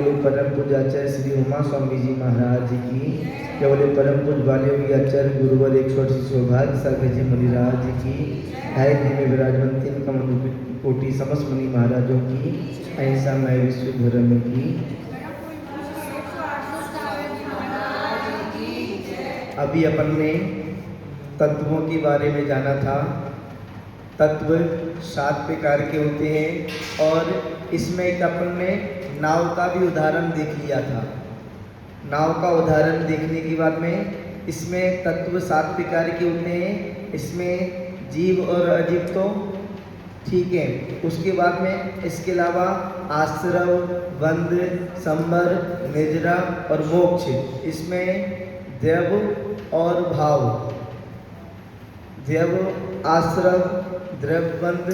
परम पूज्य आचार्य श्री उमा स्वामी जी महाराज की, केवल परम पूज्य बाल्योगी आचार्य गुरुवर 180 सौभाग्य सागर जी मुनिराज की, ढाई दिन में विराजमान 3 कमल कोटि समस्त मुनि महाराजों की, ऐसा मैं विश्व धर्म की। अभी अपन ने तत्वों के बारे में जाना था। तत्व 7 प्रकार के होते हैं और इसमें एक अपन ने नाव का भी उदाहरण देख लिया था। नाव का उदाहरण देखने के बाद में इसमें तत्व 7 प्रकार के होते हैं। इसमें जीव और अजीव तो ठीक है, उसके बाद में इसके अलावा आश्रव, बंध, संबर, निजरा और मोक्ष, इसमें द्रव और भाव, द्रव आश्रव, द्रव बंध,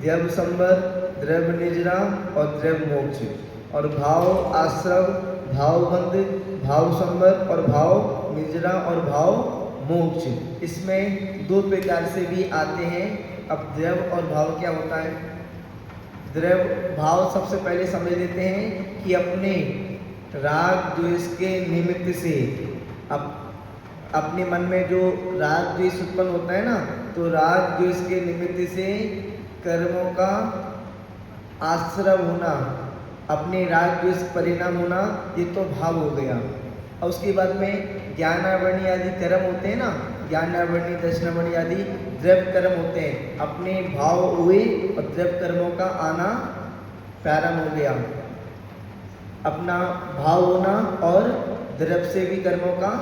द्रव संबर, द्रव निजरा और द्रव मोक्ष, और भाव आश्रव, भाव बंध, भाव संबर और भाव निजरा और भाव मोक्ष, इसमें 2 प्रकार से भी आते हैं। अब द्रव और भाव क्या होता है? द्रव भाव सबसे पहले समझ लेते हैं कि अपने राग द्वेष के निमित्त से अपने मन में जो राग द्वेष उत्पन्न होता है ना, तो राग द्वेष के निमित्त से कर्मों का आश्रव होना, अपने राग द्वेष परिणाम होना, ये तो भाव हो गया। और उसके बाद में ज्ञानावरणी आदि कर्म होते हैं ना, ज्ञानावरणी दर्शनावरणी आदि द्रव्य कर्म होते हैं, अपने भाव हुए और द्रव्य कर्मों का आना प्रारंभ हो गया। अपना भाव होना और द्रव्य से भी कर्मों का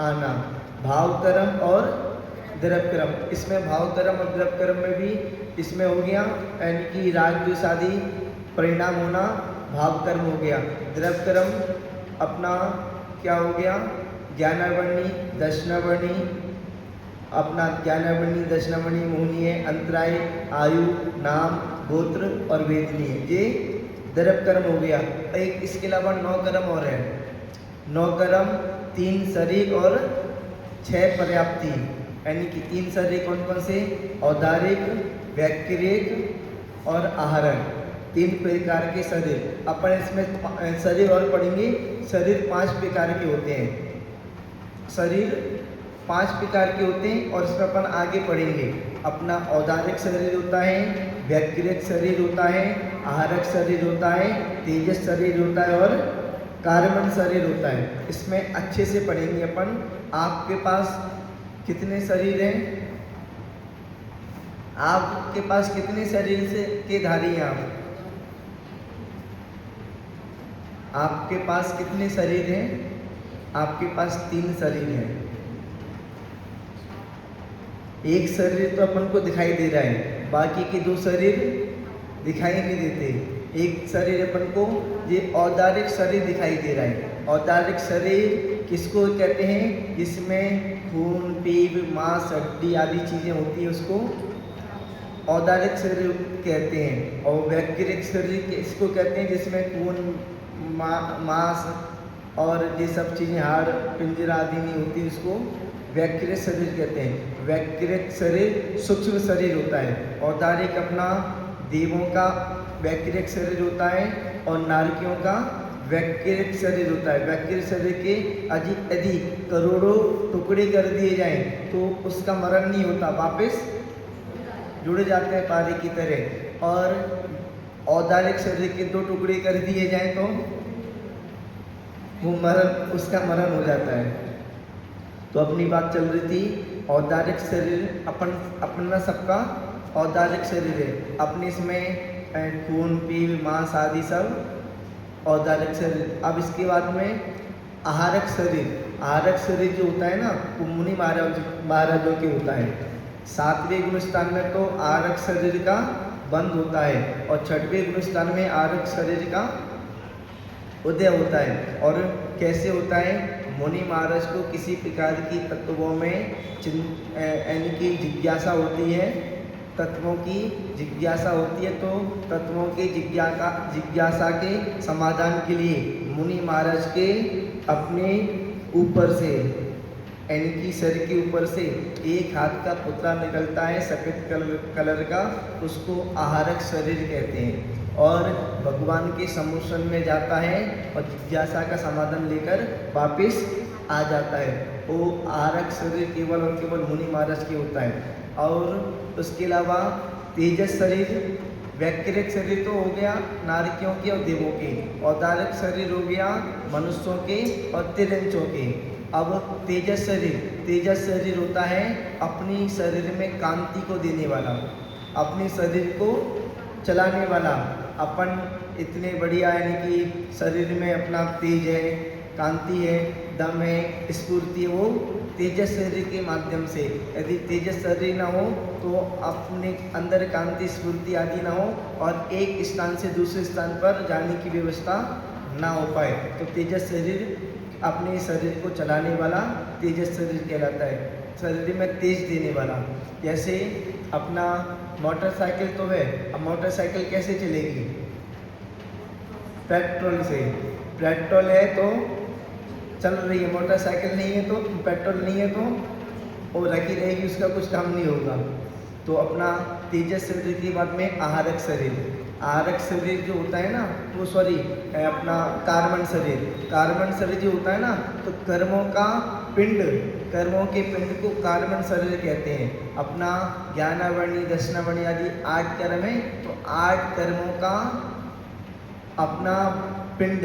आना, भाव कर्म और द्रव्य कर्म, इसमें भाव कर्म और द्रव्य कर्म में भी इसमें हो गया, यानी कि राग द्वेष आदि परिणाम होना भाव कर्म हो गया। द्रव्य कर्म अपना क्या हो गया? ज्ञानावरणी दर्शनावरणी, अपना ज्ञानावरणी दर्शनावरणी मोहनीय, अंतराय, आयु, नाम, गोत्र और वेदनीय, ये द्रव्य कर्म हो गया। एक इसके अलावा 9 कर्म और है। 9 कर्म 3 शरीर और 6 पर्याप्ति, यानी कि 3 शरीर कौन कौन से? औदारिक, व्यक्तिरेक और आहरण, 3 प्रकार के शरीर। अपन इसमें शरीर और पढ़ेंगे। शरीर 5 प्रकार के होते हैं। शरीर 5 प्रकार के होते हैं और इसमें अपन आगे पढ़ेंगे। अपना औदारिक शरीर होता है, व्यक्तिरेक शरीर होता है, आहरक शरीर होता है, तेजस शरीर होता है और कार्बन शरीर होता है। इसमें अच्छे से पढ़ेंगे अपन। आपके पास कितने शरीर हैं? आपके पास कितने शरीर से के धारी हैं आप? आपके पास कितने शरीर हैं? आपके पास 3 शरीर हैं। एक शरीर तो अपन को दिखाई दे रहा है, बाकी के 2 शरीर दिखाई नहीं देते। एक शरीर अपन को ये औदारिक शरीर दिखाई दे रहा है। औदारिक शरीर किसको कहते हैं? जिसमें खून, पीप, मांस, हड्डी आदि चीज़ें होती हैं, उसको औदारिक शरीर कहते हैं। और व्यक्तिरेक शरीर किसको कहते हैं? जिसमें खून, मांस और ये सब चीज़ें, हाड़, पिंजरा आदि नहीं होती, उसको व्यक्तिरेक शरीर कहते हैं। व्यक्तिरेक शरीर सूक्ष्म शरीर होता है। औदारिक अपना देवों का व्यक्तिरेक शरीर होता है और नारकियों का व्यक्तिरेक शरीर होता है। व्यक्तिरेक शरीर के अधिक करोड़ों टुकड़े कर दिए जाएं तो उसका मरण नहीं होता, वापस जुड़ जाते हैं पारे की तरह। और औदारिक शरीर के 2 टुकड़े कर दिए जाएं तो वो उसका मरण हो जाता है। तो अपनी बात चल रही थी औदारिक शरीर, अपना सबका औदारिक शरीर है। अपने इसमें खून, पील, मांस आदि सब औदारिक शरीर। अब इसके बाद में आहारक शरीर। आहारक शरीर जो होता है ना, वो मुनि महाराजों के होता है। 7वें गुण स्थान में तो आहारक शरीर का बंद होता है और 6वें गुण स्थान में आहारक शरीर का उदय होता है। और कैसे होता है? मुनि महाराज को किसी प्रकार की तत्वों में यानी कि जिज्ञासा होती है, तत्वों की जिज्ञासा होती है। तो तत्वों की जिज्ञासा के समाधान के लिए मुनि महाराज के अपने ऊपर से, यानी कि शरीर के ऊपर से एक हाथ का पुतला निकलता है सफ़ेद कलर का, उसको आहारक शरीर कहते हैं। और भगवान के सम्मुखन में जाता है और जिज्ञासा का समाधान लेकर वापस आ जाता है। वो आरक शरीर केवल और केवल मुनि महाराज की होता है। और उसके अलावा तेजस शरीर, वैकृत शरीर तो हो गया नारकियों के और देवों के, औदारिक शरीर हो गया मनुष्यों के और तिरंचों के। अब तेजस शरीर होता है अपनी शरीर में कांति को देने वाला, अपने शरीर को चलाने वाला। अपन इतने बढ़िया यानी कि शरीर में अपना तेज है, कांति है, दम है, स्फूर्ति है, वो तेजस शरीर के माध्यम से। यदि तेजस शरीर ना हो तो अपने अंदर कांति स्फूर्ति आदि ना हो और एक स्थान से दूसरे स्थान पर जाने की व्यवस्था ना हो पाए, तो तेजस शरीर अपने शरीर को चलाने वाला तेजस शरीर कहलाता है, शरीर में तेज देने वाला। जैसे अपना मोटरसाइकिल तो है, अब मोटरसाइकिल कैसे चलेगी? पेट्रोल से। पेट्रोल है तो चल रही है, मोटरसाइकिल नहीं है तो, पेट्रोल नहीं है तो वो रखी रहेगी, उसका कुछ काम नहीं होगा। तो अपना तेजस शरीर की बात में आहारक शरीर जो होता है ना, वो अपना कार्बन शरीर जो होता है ना, तो कर्मों के पिंड को कार्बन शरीर कहते हैं। अपना ज्ञानावरणी, दशनावरणी आदि 8 कर्म है, तो 8 कर्मों का अपना पिंड,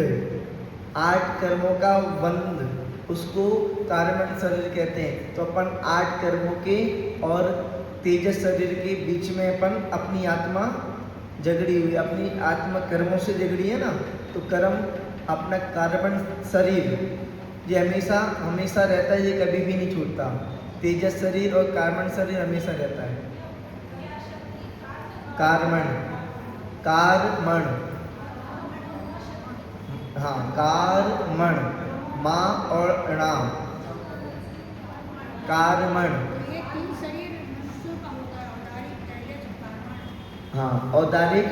8 कर्मों का बंध, उसको कार्बन शरीर कहते हैं। तो अपन 8 कर्मों के और तेजस शरीर के बीच में अपन अपनी आत्मा जगड़ी हुई, अपनी आत्मा कर्मों से जगड़ी है ना, तो कर्म अपना कार्बन शरीर ये हमेशा रहता है, ये कभी भी नहीं छूटता। तेजस शरीर और कार्बन शरीर हमेशा रहता है। कार्बन हाँ, कार्बन माँ और णाम, कार्बन हाँ, औदारिक,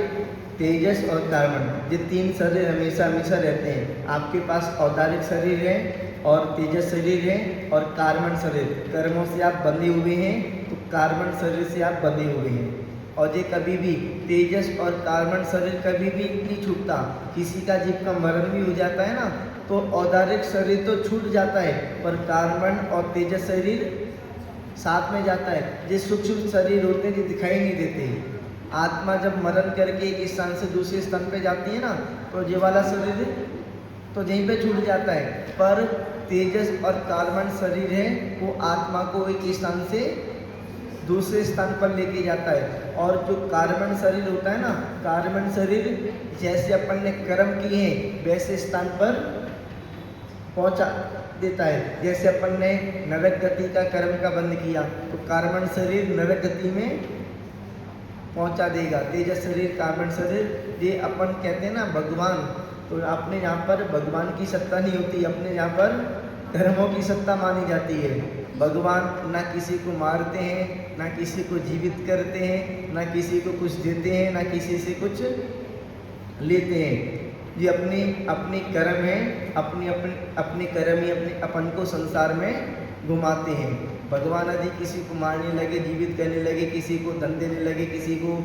तेजस और कार्बन, ये 3 शरीर हमेशा रहते हैं। आपके पास औदारिक शरीर है और तेजस शरीर है और कार्बन शरीर, कर्मों से आप बंधे हुए हैं, तो कार्बन शरीर से आप बंधे हुए हैं। और ये कभी भी तेजस और कार्बन शरीर कभी भी नहीं छूटता। किसी का जीव का मरण भी हो जाता है ना, तो औदारिक शरीर तो छूट जाता है, पर कार्बन और तेजस शरीर साथ में जाता है। ये सूक्ष्म शरीर होते हैं, जो दिखाई नहीं देते। आत्मा जब मरण करके एक स्थान से दूसरे स्थान पे जाती है ना, तो ये वाला शरीर तो यहीं पे छूट जाता है, पर तेजस और कार्बन शरीर है वो आत्मा को एक स्थान से दूसरे स्थान पर लेके जाता है। और जो कार्बन शरीर होता है ना, कार्बन शरीर जैसे अपन ने कर्म किए हैं वैसे स्थान पर पहुंचा देता है। जैसे अपन ने नरक गति का कर्म का बंध किया, तो कार्बन शरीर नरक गति में पहुंचा देगा। तेजस शरीर, कार्बन शरीर, ये अपन कहते हैं ना भगवान, तो अपने यहाँ पर भगवान की सत्ता नहीं होती, अपने यहाँ पर कर्मों की सत्ता मानी जाती है। भगवान ना किसी को मारते हैं, ना किसी को जीवित करते हैं, ना किसी को कुछ देते हैं, ना किसी से कुछ लेते हैं। ये अपनी कर्म है, अपने कर्म ही अपने अपन को संसार में घुमाते हैं। भगवान यदि किसी को मारने लगे, जीवित करने लगे, किसी को धन देने लगे, किसी को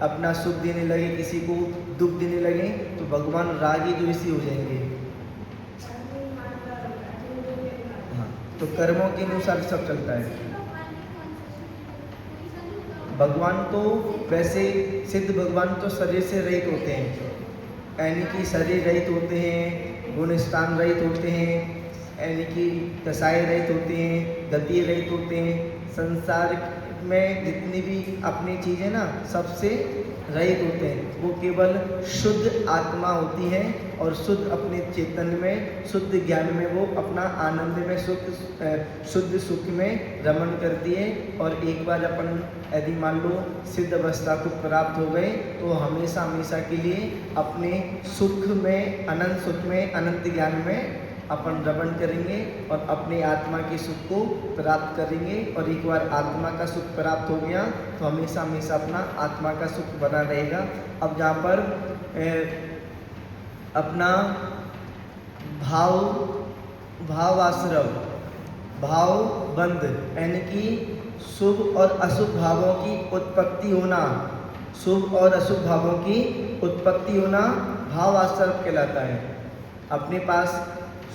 अपना सुख देने लगे, किसी को दुख देने लगे, तो भगवान रागी द्वेषी हो जाएंगे। हाँ, तो कर्मों के अनुसार सब चलता है। भगवान तो वैसे सिद्ध भगवान तो शरीर से रहित होते हैं, यानी कि शरीर रहित होते हैं, गुण स्थान रहित होते हैं, यानी कि कसाई रहित होते हैं, गति रहित होते हैं। संसार में जितनी भी अपनी चीज़ें ना सबसे रहित होते हैं। वो केवल शुद्ध आत्मा होती है और शुद्ध अपने चेतन में, शुद्ध ज्ञान में वो अपना आनंद में शुद्ध सुख में रमण करती है। और एक बार अपन यदि मान लो सिद्ध अवस्था को प्राप्त हो गए, तो हमेशा हमेशा के लिए अपने सुख में, अनंत सुख में, अनंत ज्ञान में अपन रमण करेंगे और अपने आत्मा के सुख को प्राप्त करेंगे। और एक बार आत्मा का सुख प्राप्त हो गया तो हमेशा हमेशा अपना आत्मा का सुख बना रहेगा। अब जहाँ पर अपना भावाश्रव, भाव बंध, यानी कि शुभ और अशुभ भावों की उत्पत्ति होना, शुभ और अशुभ भावों की उत्पत्ति होना भाव आश्रव कहलाता है। अपने पास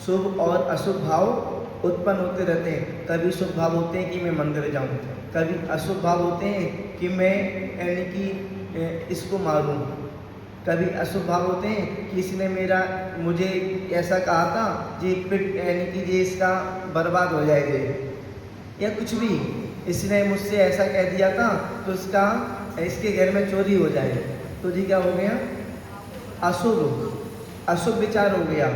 शुभ और अशुभ भाव उत्पन्न होते रहते हैं। कभी शुभ भाव होते हैं कि मैं मंदिर जाऊं, कभी अशुभ भाव होते हैं कि मैं यानी कि इसको मारूं, कभी अशुभ भाव होते हैं कि इसने मुझे ऐसा कहा था जी पिट यानी कि ये इसका बर्बाद हो जाएगा, या कुछ भी इसने मुझसे ऐसा कह दिया था तो इसके घर में चोरी हो जाए, तो जी क्या हो गया? अशुभ विचार हो गया।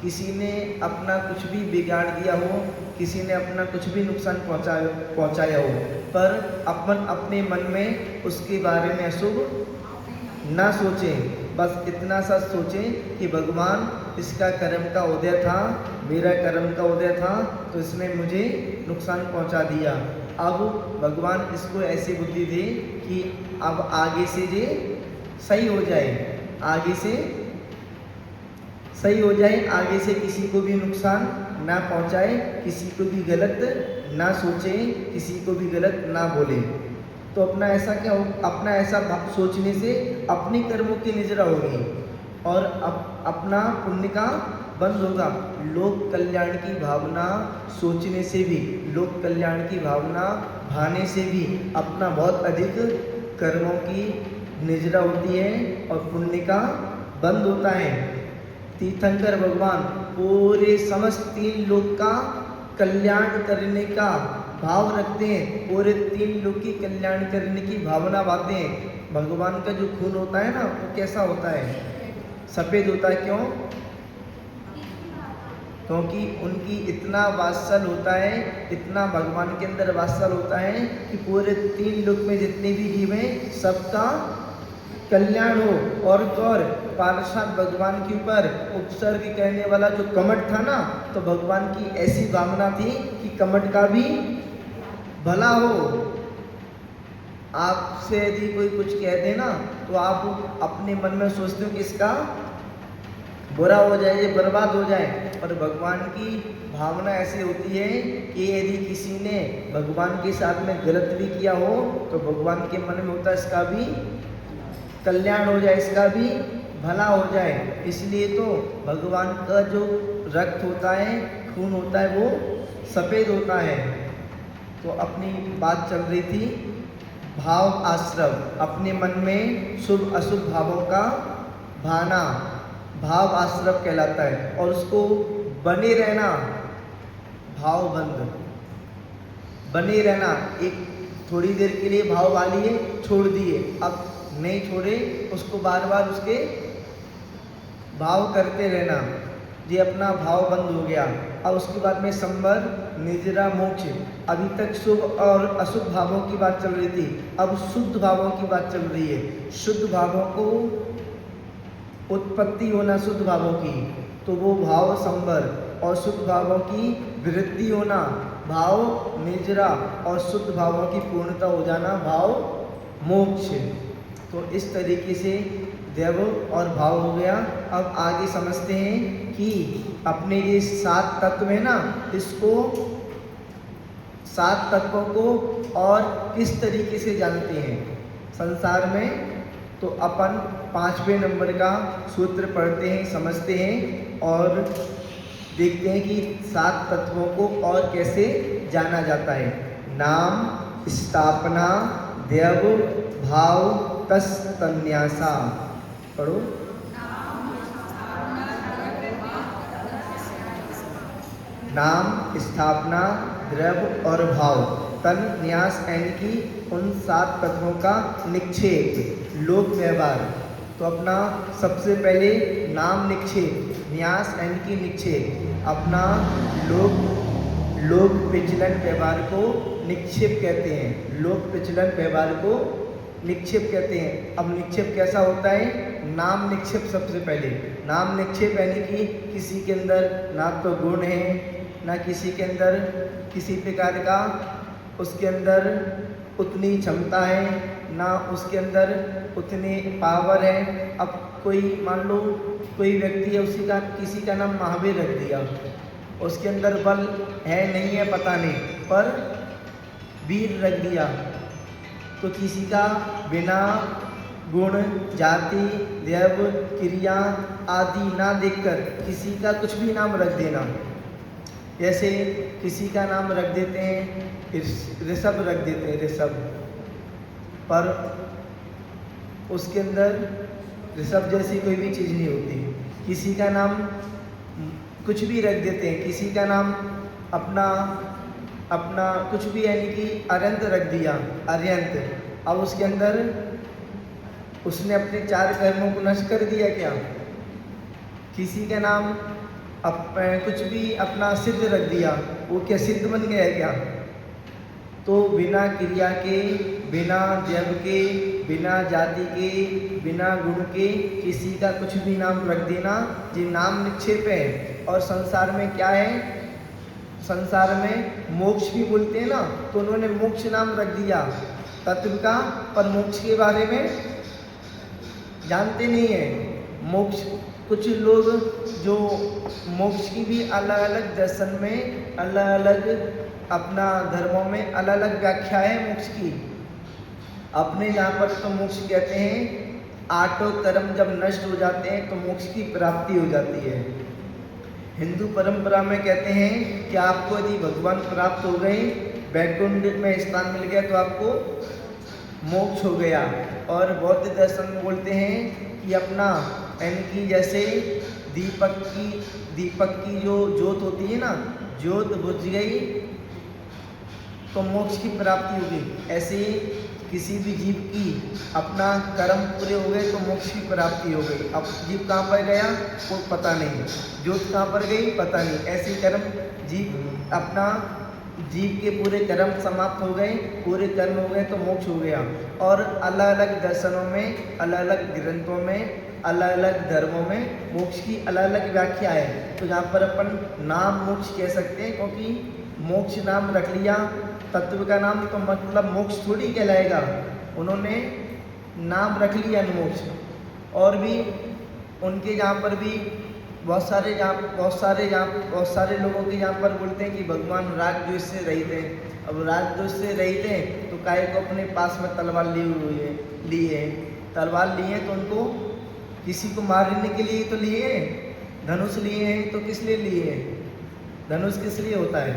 किसी ने अपना कुछ भी बिगाड़ दिया हो, किसी ने अपना कुछ भी नुकसान पहुंचाया हो, पर अपन अपने मन में उसके बारे में अशुभ ना सोचें, बस इतना सा सोचें कि भगवान इसका कर्म का उदय था, मेरा कर्म का उदय था, तो इसने मुझे नुकसान पहुंचा दिया। अब भगवान इसको ऐसी बुद्धि दे कि अब आगे से ये सही हो जाए, आगे से किसी को भी नुकसान ना पहुंचाए, किसी को भी गलत ना सोचे, किसी को भी गलत ना बोले। तो अपना ऐसा सोचने से अपनी कर्मों की निजरा होगी और अपना पुण्य का बंद होगा। लोक कल्याण की भावना सोचने से भी, लोक कल्याण की भावना भाने से भी अपना बहुत अधिक कर्मों की निजरा होती है और पुण्य का बंद होता है। तीर्थंकर भगवान पूरे समस्त 3 लोक का कल्याण करने का भाव रखते हैं, पूरे 3 लोक की कल्याण करने की भावना बातें हैं। भगवान का जो खून होता है ना, वो कैसा होता है? सफ़ेद होता है। क्यों? क्योंकि उनकी इतना वात्सल होता है, इतना भगवान के अंदर वात्सल होता है कि पूरे 3 लोक में जितने भी जीव हैं सबका कल्याण हो। और पार्षद भगवान के ऊपर उपसर्ग कहने वाला जो कमठ था ना, तो भगवान की ऐसी भावना थी कि कमठ का भी भला हो। आपसे यदि कोई कुछ कह दे ना, तो आप अपने मन में सोचते हो कि इसका बुरा हो जाए, ये बर्बाद हो जाए। पर भगवान की भावना ऐसी होती है कि यदि किसी ने भगवान के साथ में गलत भी किया हो, तो भगवान के मन में होता है इसका भी कल्याण हो जाए, इसका भी भला हो जाए। इसलिए तो भगवान का जो रक्त होता है, खून होता है, वो सफ़ेद होता है। तो अपनी बात चल रही थी भाव आश्रव, अपने मन में शुभ अशुभ भावों का भाना भाव आश्रव कहलाता है। और उसको बने रहना भावबंध, बने रहना। एक थोड़ी देर के लिए भाव वाली है, छोड़ दिए, अब नहीं छोड़े, उसको बार बार उसके भाव करते रहना, ये अपना भाव बंद हो गया। अब उसके बाद में संवर निजरा मोक्ष। अभी तक शुभ और अशुभ भावों की बात चल रही थी, अब शुद्ध भावों की बात चल रही है। शुद्ध भावों को उत्पत्ति होना शुद्ध भावों की, तो वो भाव संवर, और शुद्ध भावों की वृद्धि होना भाव निजरा, और शुद्ध भावों की पूर्णता हो जाना भाव मोक्ष। तो इस तरीके से देव और भाव हो गया। अब आगे समझते हैं कि अपने ये 7 तत्व है ना, इसको 7 तत्वों को और किस तरीके से जानते हैं संसार में। तो अपन 5वें नंबर का सूत्र पढ़ते हैं, समझते हैं और देखते हैं कि 7 तत्वों को और कैसे जाना जाता है। नाम, स्थापना, देव, भाव, तस्, तन्यासा। पढ़ो। नाम, स्थापना, द्रव्य और भाव, तन, न्यास यानी कि उन 7 तत्वों का निक्षेप, लोक व्यवहार। तो अपना सबसे पहले नाम निक्षेप, न्यास यानी कि निक्षेप, अपना लोक विचलन व्यवहार को निक्षेप कहते हैं। लोक विचलन व्यवहार को निक्षेप कहते हैं। अब निक्षेप कैसा होता है? नाम निक्षेप सबसे पहले। नाम निक्षेप यानी कि किसी के अंदर ना तो गुण है, ना किसी के अंदर किसी प्रकार का उसके अंदर उतनी क्षमता है, ना उसके अंदर उतनी पावर है। अब कोई मान लो कोई व्यक्ति है, किसी का नाम महावीर रख दिया, उसके अंदर बल है नहीं है पता नहीं, पर वीर रख दिया, तो किसी का बिना गुण, जाति, देव, क्रिया आदि ना देखकर किसी का कुछ भी नाम रख देना। जैसे किसी का नाम रख देते हैं ऋषभ रख देते हैं ऋषभ, पर उसके अंदर ऋषभ जैसी कोई भी चीज़ नहीं होती। किसी का नाम कुछ भी रख देते हैं, किसी का नाम अपना कुछ भी, यानी कि अरंत रख दिया, अर्यंत। अब उसके अंदर उसने अपने 4 कर्मों को नष्ट कर दिया क्या? किसी का नाम कुछ भी अपना सिद्ध रख दिया, वो क्या सिद्ध बन गया क्या? तो बिना क्रिया के, बिना जब के, बिना जाति के, बिना गुण के किसी का कुछ भी नाम रख देना, ये नाम निक्षेप है। और संसार में क्या है? संसार में मोक्ष भी बोलते हैं ना, तो उन्होंने मोक्ष नाम रख दिया तत्व का, पर मोक्ष के बारे में जानते नहीं है। मोक्ष, कुछ लोग जो मोक्ष की भी अलग अलग दर्शन में, अलग अलग अपना धर्मों में अलग अलग व्याख्या है मोक्ष की। अपने यहाँ पर तो मोक्ष कहते हैं 8 कर्म जब नष्ट हो जाते हैं तो मोक्ष की प्राप्ति हो जाती है। हिंदू परंपरा में कहते हैं कि आपको यदि भगवान प्राप्त हो गए, वैकुंठ में स्थान मिल गया, तो आपको मोक्ष हो गया। और बौद्ध दर्शन में बोलते हैं कि अपना, यानी कि जैसे दीपक की जो ज्योत होती है ना, ज्योत बुझ गई तो मोक्ष की प्राप्ति होगी। ऐसे किसी भी जीव की अपना कर्म पूरे हो गए तो मोक्ष की प्राप्ति हो गई। अब जीव कहाँ पर गया वो पता नहीं, ज्योत कहाँ पर गई पता नहीं। ऐसे कर्म जीव के पूरे कर्म समाप्त हो गए, पूरे कर्म हो गए तो मोक्ष हो गया। और अलग अलग दर्शनों में, अलग अलग ग्रंथों में, अलग अलग धर्मों में मोक्ष की अलग अलग व्याख्या है। तो यहाँ पर अपन नाम मोक्ष कह सकते हैं, क्योंकि मोक्ष नाम रख लिया तत्व का नाम, तो मतलब मोक्ष थोड़ी कहलाएगा। उन्होंने नाम रख लिया मोक्ष। और भी उनके यहाँ पर भी बहुत सारे लोगों के यहाँ पर बोलते हैं कि भगवान राग द्वेष से रहित हैं। अब राग द्वेष से रहित हैं तो काहे को अपने पास में तलवार लिए तलवार लिए तो उनको किसी को मारने के लिए तो लिए, धनुष लिए हैं तो किस लिए लिए? धनुष किस लिए होता है?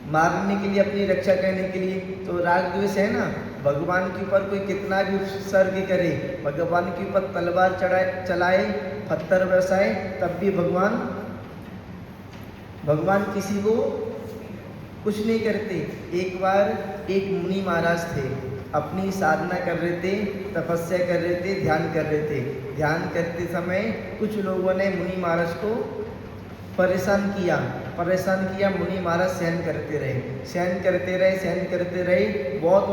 मारने के लिए, अपनी रक्षा करने के लिए। तो राग द्वेष है ना, भगवान के ऊपर कोई कितना भी उत्सर्ग करे, भगवान के ऊपर तलवार चलाए, पत्थर बरसाए, तब भी भगवान किसी को कुछ नहीं करते। एक बार एक मुनि महाराज थे, अपनी साधना कर रहे थे, तपस्या कर रहे थे, ध्यान कर रहे थे। ध्यान करते समय कुछ लोगों ने मुनि महाराज को परेशान किया। मुनि महाराज सहन करते रहे। बहुत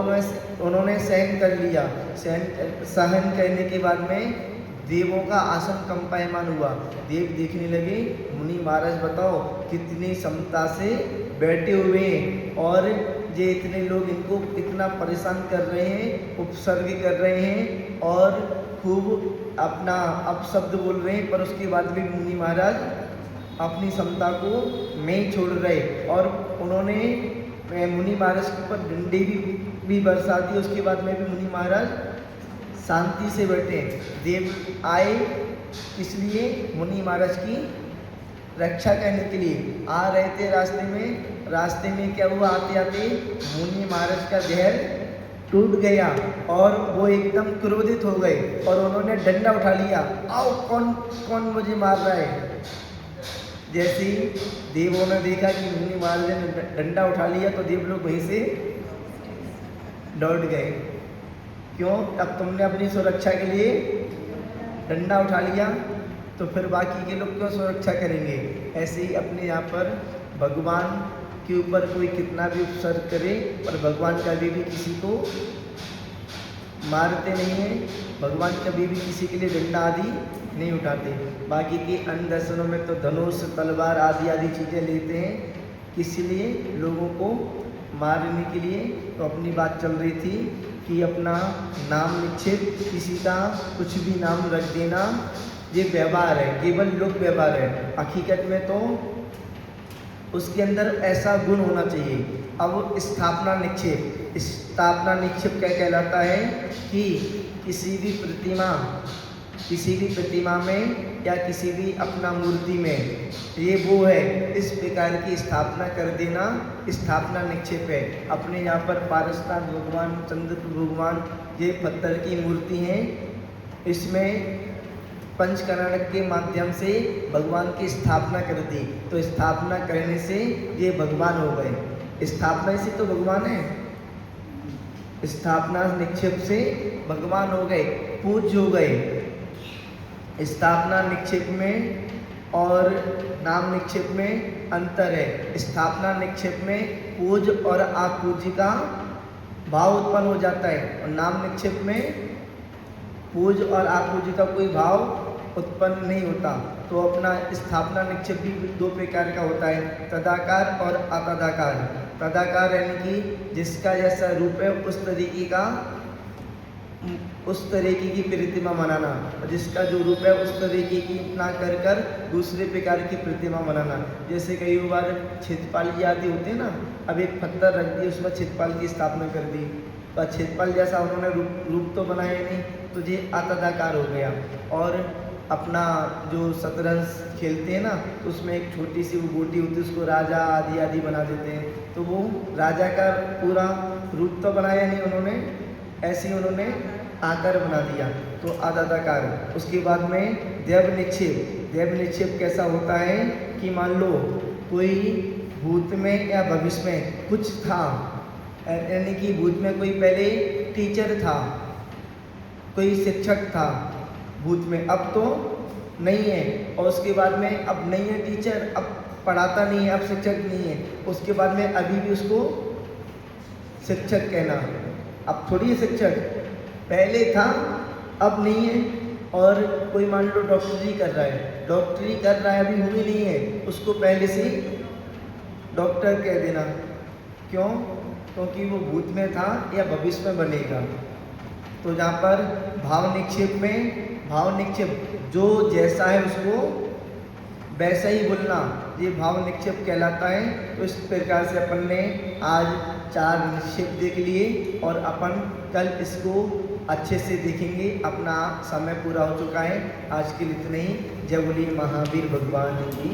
उन्होंने सहन कर लिया। सहन करने के बाद में देवों का आसन कंपायमान हुआ। देव देखने लगे, मुनि महाराज बताओ कितनी समता से बैठे हुए हैं, और ये इतने लोग इनको इतना परेशान कर रहे हैं, उपसर्ग कर रहे हैं और खूब अपना अपशब्द बोल रहे हैं, पर उसके बाद भी मुनि महाराज अपनी समता को नहीं छोड़ रहे। और उन्होंने मुनि महाराज के ऊपर डंडे भी बरसा दिए। उसके बाद में भी मुनि महाराज शांति से बैठे। देव आए इसलिए मुनि महाराज की रक्षा करने के लिए आ रहे थे। रास्ते में क्या हुआ, आते आते मुनि महाराज का जहर टूट गया और वो एकदम क्रोधित हो गए और उन्होंने डंडा उठा लिया। आओ, कौन मुझे मार रहा है? जैसे ही देवों ने देखा कि मुनि महाराज ने डंडा उठा लिया तो देव लोग वहीं से दौड़ गए। क्यों? अब तुमने अपनी सुरक्षा के लिए डंडा उठा लिया तो फिर बाकी के लोग क्यों सुरक्षा करेंगे? ऐसे ही अपने यहाँ पर भगवान के ऊपर कोई कितना भी उपसर्ग करे, पर भगवान कभी भी किसी को मारते नहीं हैं। भगवान कभी भी किसी के लिए डंडा आदि नहीं उठाते। बाकी के अन्य दर्शनों में तो धनुष, तलवार आदि चीज़ें लेते हैं। किस लिए? लोगों को मारने के लिए। तो अपनी बात चल रही थी कि अपना नाम निक्षेप, किसी का कुछ भी नाम रख देना, ये व्यवहार है, केवल लोक व्यवहार है। हकीकत में तो उसके अंदर ऐसा गुण होना चाहिए। अब स्थापना निक्षेप, स्थापना निक्षेप क्या कहलाता है कि किसी भी प्रतिमा में या किसी भी अपना मूर्ति में ये वो है, इस प्रकार की स्थापना कर देना स्थापना निक्षेप है। अपने यहाँ पर पारसनाथ भगवान, चंद्र भगवान, ये पत्थर की मूर्ति हैं, इसमें पंचकर्णक के माध्यम से भगवान की स्थापना कर दी, तो स्थापना करने से ये भगवान हो गए। स्थापना से तो भगवान है, स्थापना निक्षेप से भगवान हो गए, पूज्य हो गए। स्थापना निक्षेप में और नाम निक्षेप में अंतर है। स्थापना निक्षेप में पूज्य और आपूज्य का भाव उत्पन्न हो जाता है, और नाम निक्षेप में पूज्य और आपूज्य का कोई भाव उत्पन्न नहीं होता। तो अपना स्थापना निक्षेप भी दो प्रकार का होता है, तदाकार और अतदाकार। तदाकार यानी कि जिसका जैसा रूप है उस तरीके की प्रतिमा बनाना, और जिसका जो रूप है उस तरीके की ना कर कर दूसरे प्रकार की प्रतिमा बनाना। जैसे कई बार क्षेत्रपाल जी आदि होते हैं ना, अब एक पत्थर रख दिया, उसमें क्षेत्रपाल की स्थापना कर दी, तो क्षेत्रपाल जैसा उन्होंने रूप तो बनाया नहीं, तो ये अतदाकार हो गया। और अपना जो शतरंज खेलते हैं ना, तो उसमें एक छोटी सी वो गोटी होती है, उसको राजा आदि आदि बना देते हैं, तो वो राजा का पूरा रूप तो बनाया नहीं उन्होंने, ऐसे ही उन्होंने आकार बना दिया, तो अतदाकार। उसके बाद में देव निक्षेप। देव निक्षेप कैसा होता है कि मान लो कोई भूत में या भविष्य में कुछ था, यानी कि भूत में कोई पहले टीचर था, कोई शिक्षक था भूत में, अब तो नहीं है, और उसके बाद में अब नहीं है टीचर, अब पढ़ाता नहीं है, अब शिक्षक नहीं है, उसके बाद में अभी भी उसको शिक्षक कहना, अब थोड़ी है शिक्षक, पहले था अब नहीं है। और कोई मान लो डॉक्टरी कर रहा है, डॉक्टरी कर रहा है अभी हुई नहीं है, उसको पहले से डॉक्टर कह देना, क्यों? क्योंकि वो भूत में था या भविष्य में बनेगा। तो जहाँ पर भाव निक्षेप जो जैसा है उसको वैसा ही बोलना, ये भाव निक्षेप कहलाता है। तो इस प्रकार से अपन ने आज 4 निक्षेप देख लिए, और अपन कल इसको अच्छे से देखेंगे। अपना समय पूरा हो चुका है, आज के लिए इतना ही। जय बोलिए महावीर भगवान की।